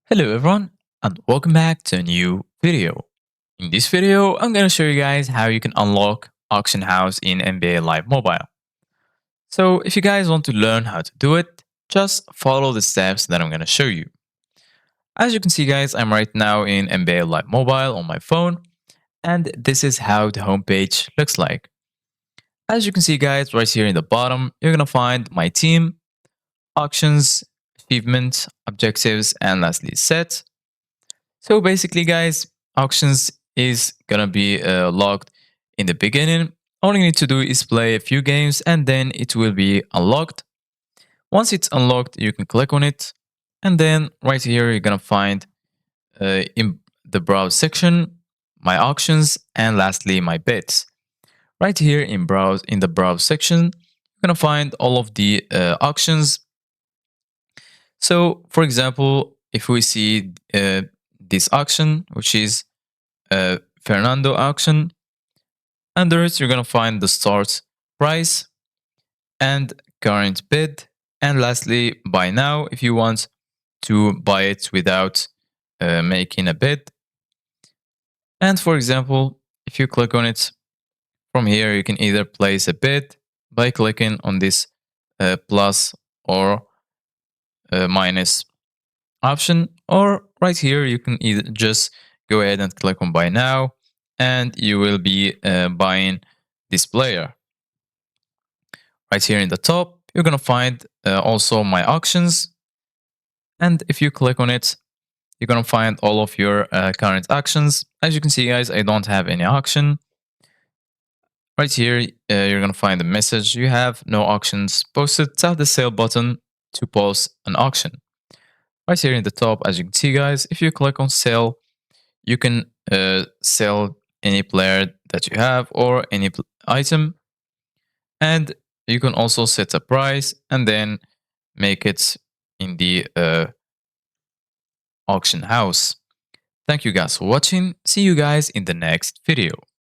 Hello everyone and welcome back to a new video. In this video, I'm going to show you guys how you can unlock Auction House in NBA Live Mobile. So if you guys want to learn how to do it, just follow the steps that I'm going to show you. As you can see guys, I'm right now in NBA Live Mobile on my phone and this is how the homepage looks like. As you can see guys, right here in the bottom, you're going to find my team, auctions, achievements, objectives, and lastly set. So basically, guys, auctions is gonna be logged in the beginning. All you need to do is play a few games and then it will be unlocked. Once it's unlocked, you can click on it. And then right here, you're gonna find in the browse section, my auctions, and lastly, my bids. Right here in the browse section, you're gonna find all of the auctions. So for example, if we see this auction, which is Fernando auction. Under it, you're going to find the start price and current bid. And lastly, buy now if you want to buy it without making a bid. And for example, if you click on it from here, you can either place a bid by clicking on this plus or minus option, or right here, you can either just go ahead and click on buy now and you will be buying this player. Right here in the top, you're going to find also my auctions. And if you click on it, you're going to find all of your current auctions. As you can see, guys, I don't have any auction. Right here, you're going to find the message. You have no auctions posted. Tap the sale button to post an auction. Right here in the top, as you can see, guys, if you click on sell, you can sell any player that you have or any item. And you can also set a price and then make it in the auction house. Thank you guys for watching. See you guys in the next video.